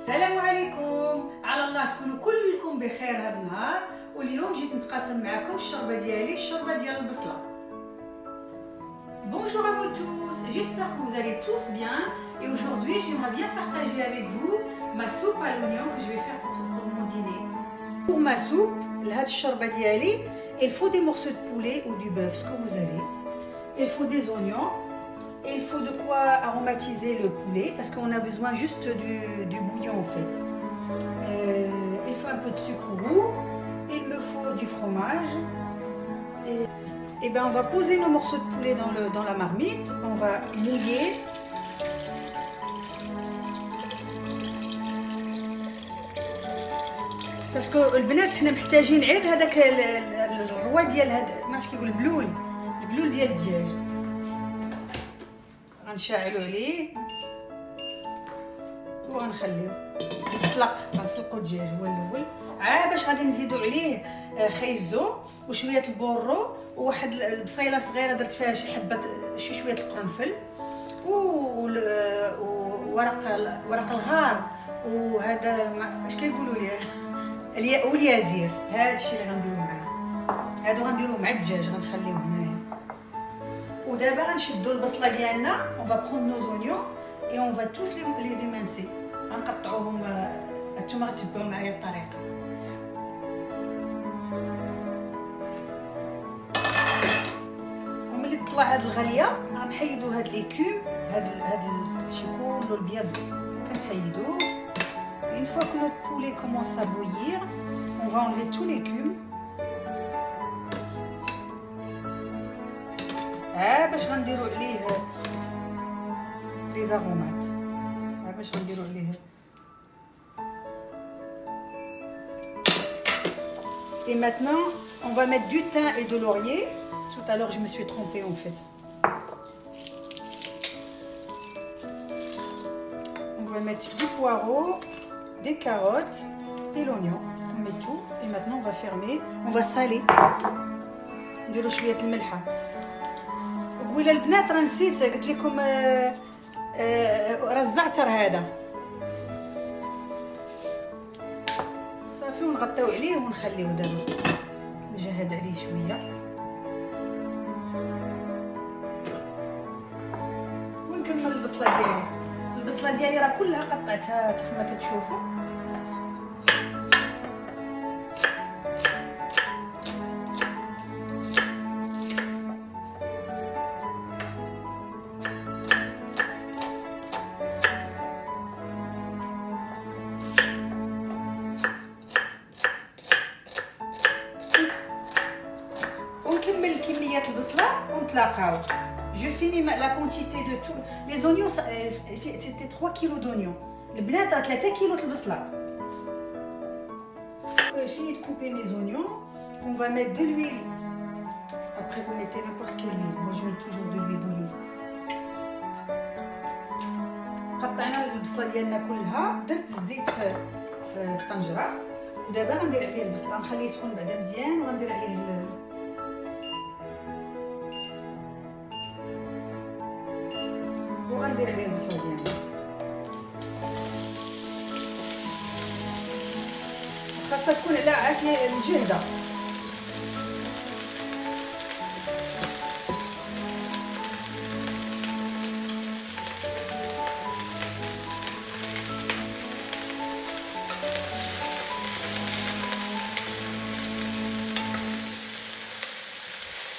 السلام عليكم، على الله تكونوا كلكم بخير هذا النهار. واليوم جيت نتقاسم معكم الشوربه ديالي، الشوربه ديال البصله. Bonjour à vous tous, j'espère que vous allez tous bien et aujourd'hui j'aimerais bien partager avec vous ma soupe à l'oignon que je vais faire pour mon dîner. Pour ma soupe, لهاد الشوربه ديالي il faut des morceaux de poulet ou du bœuf, ce que vous avez. Il faut des oignons. Et il faut de quoi aromatiser le poulet parce qu'on a besoin juste du bouillon en fait. Il faut un peu de sucre roux, il me faut du fromage. Et ben on va poser nos morceaux de poulet dans la marmite, on va mouiller. parce que البنات حنا محتاجين غير هذاك الروا ديال هذا ماش كيقول البلول ديال الدجاج. غنشعلو عليه وغنخليه غنسلقو الدجاج هو الاول. باش غادي نزيدو عليه خيزو وشويه البورو وواحد البصيله صغيره درت فيها شي حبه شويه القرنفل ورق الغار وهذا اش كيقولوا ليه واليازير. هذا الشيء اللي غنديرو معاه، هادو غنديرو مع الدجاج غنخليوه هنايا. ودابا غنشدو البصله ديالنا، on va prendre nos oignons et on va tous les émincer. غنقطعوهم، نتوما غتبعوا معايا الطريقه. وملي تطلع هاد الغليه غنحيدو هاد ليكوم، هاد الشي كله البيض كنحيدوه. Une fois que notre poulet commence à bouillir, on va enlever tout l'écume. باش غنديرو عليه لي زارومات. باش غنديرو عليه. Et maintenant, on va mettre du thym et de laurier. Tout à l'heure, je me suis trompée en fait. On va mettre du poireau, des carottes et l'oignon. On met tout et maintenant on va fermer. On va saler. نديرو شويه الملحه. ولا البنات راه نسيت قلت لكم راه الزعتر هذا صافي، ونغطيو عليه ونخليوه دابا نجهد عليه شويه ونكمل البصله ديالي راه كلها قطعتها كيف ما كتشوفوا. ونكمل كميه البصله ونتلاقاو. Je finis la quantité de tout. Les oignons, c'était 3 kilos d'oignons. البنات راه 3 كيلو البصله. Fini de couper mes oignons. On va mettre de l'huile. Après vous mettez n'importe quelle huile. Moi je mets toujours de l'huile d'olive. قطعنا البصله ديالنا كلها، درت الزيت في الطنجره ودابا غندير عليه البصله، نخليه يسخن بعدا مزيان وغندير عليه وغندير عليه البصله ديالنا. خاصها تكون على عافيه مجهده.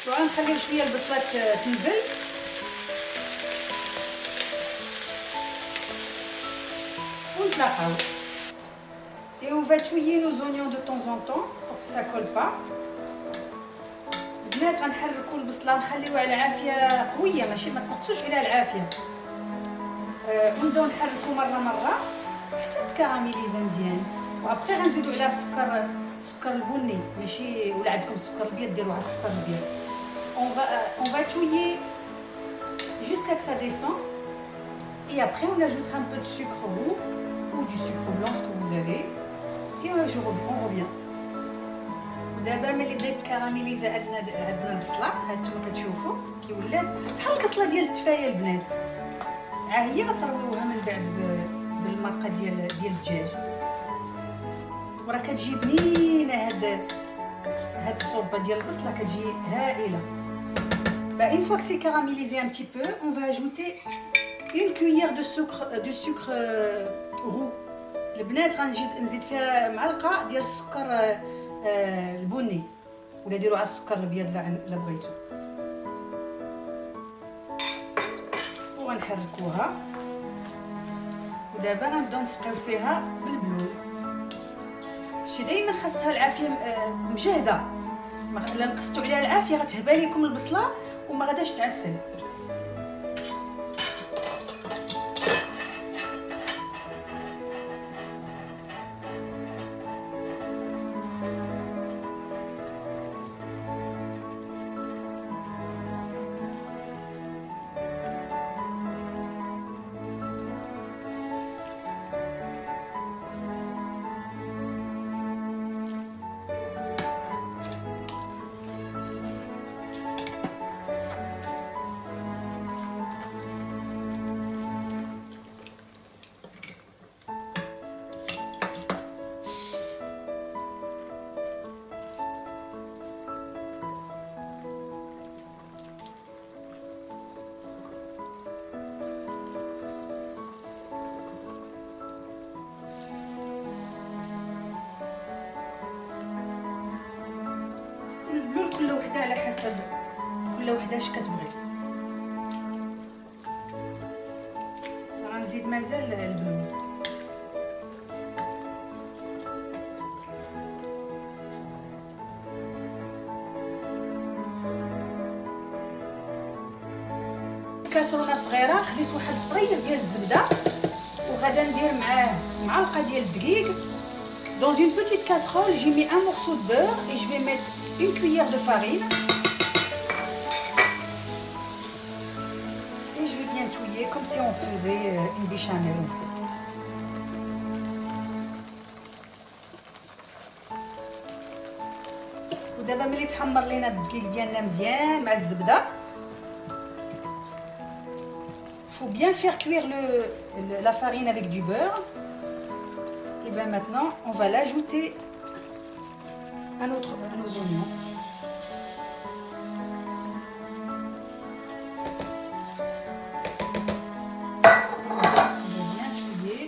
وغنخليو شويه البصله تنزل ونتلاقاو. Et on va touiller nos oignons de temps en temps pour que ça colle pas. البنات غنحركوا البصله نخليوها على عافيه قويه، ماشي ما تنقصوش عليها العافيه. ونبداو نحركوا مره حتى تكراميليزا مزيان. وابخي غنزيدوا عليها السكر البني، ماشي ولا عندكم السكر الابيض ديروا على السكر الابيض. On va touiller jusqu'à que ça descende. Et après on ajoutera un peu de sucre roux ou du sucre blanc, ce que vous avez. Et on revient. دابا ملي بدات تكراميليزا عندنا البصله، هانتوما كتشوفوا كي ولات بحال القصله ديال التفايه البنات. هي غترويوها من بعد بالمرقه ديال الدجاج، وراه كتجي بنينه. هاد الصوبه ديال البصله كتجي هائله. Une fois que c'est caramélisé un petit peu, on va ajouter une cuillère de sucre roux. البنات غنزيد فيها معلقه ديال السكر البني، ولا ديروا على السكر الابيض الا بغيتو. وغنحركوها، ودابا غنبداو نسقيو فيها بالبلول. شي دائما خاصها العافيه مجهده، الا نقصتوا عليها العافيه غتهبى لكم البصله وما غاداش تعسل. كل وحده على حسب كل وحده اش كتبغي. غنزيد مازال البلول. كاسرونه صغيره خديت واحد الطريف ديال الزبده، وغادا ندير معاه معلقه ديال الدقيق. Dans une petite casserole, j'ai mis un morceau de beurre et je vais mettre une cuillère de farine. Et je vais bien touiller comme si on faisait une béchamel en fait. ودابا ملي تحمر لينا الدقيق ديالنا مزيان مع الزبده، faut bien faire cuire la farine avec du beurre. Et bien maintenant, on va l'ajouter à nos oignons. On va bien touiller.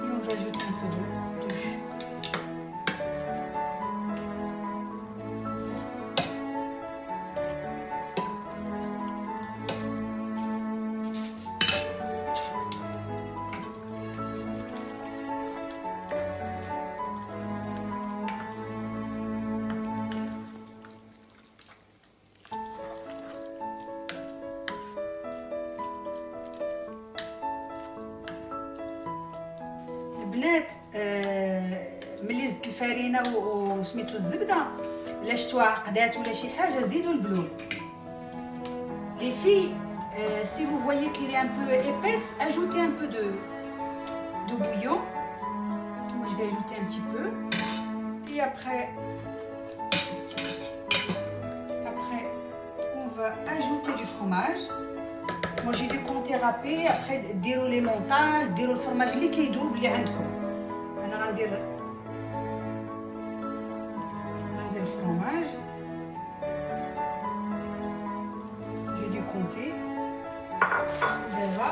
Et on va ajouter un peu de jus. البنات ملي زدت الفرينه وسميتو الزبده، الا شفتوها عقدات ولا شي حاجه زيدوا البلول. Les filles, si vous voyez qu'il est un peu épaisse, ajoutez un peu de bouillon. Moi je vais ajouter un petit peu. Et après on va ajouter du fromage. Moi j'ai du comté râpé. Après ديروا لي مونطال، ديروا الفرماج اللي كيدوب اللي عندكم. انا غندير الفرماج. J'ai du comté. دابا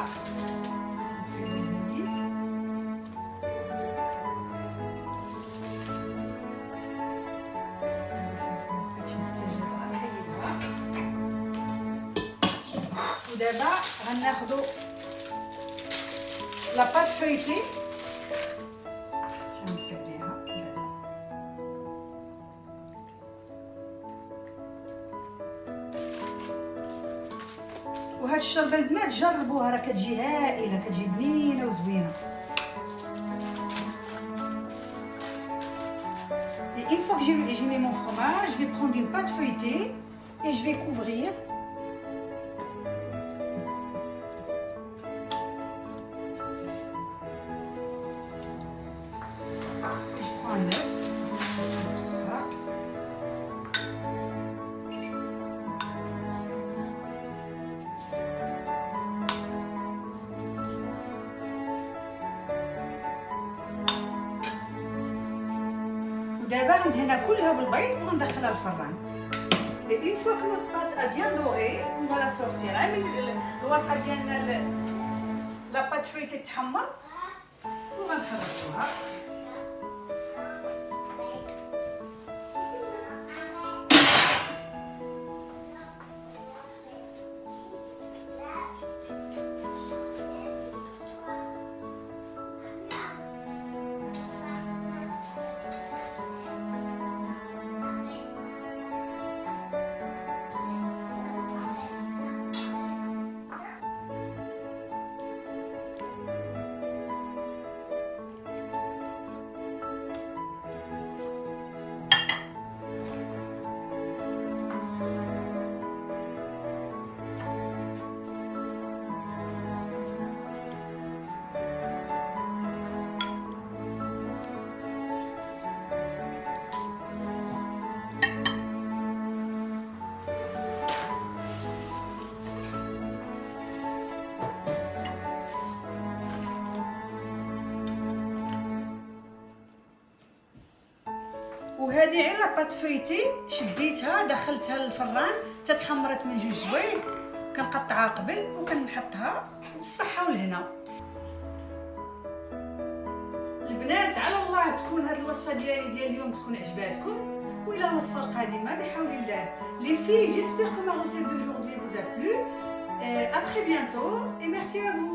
ودابا غناخدو لا بات فeuilletée. وهاد الشربه البنات جربوها، راه كتجي هائله، كتجي بنينه وزوينه. Et une fois que j'ai mis mon fromage, je vais prendre une pâte feuilletée et je vais couvrir. دابا غندهنها كلها بالبيض وغندخلها الفران. اون فوا كو نوت بات ا بيان دوغي اون فوالا سورتير. عامل الورقه ديالنا لا بات فويتي تحمر وغنخرجوها. وهذه على لاباط فويتي شديتها دخلتها للفران تتحمرت من جوج جوايع. كنقطعها قبل وكنحطها بالصحه والهنا. البنات على الله تكون هذه الوصفه ديالي ديال اليوم تكون عجباتكم، والى الوصفه القادمه بحول الله. لي في جيسبر كو ما recette d'aujourd'hui vous a plu. À très bientôt et merci à vous.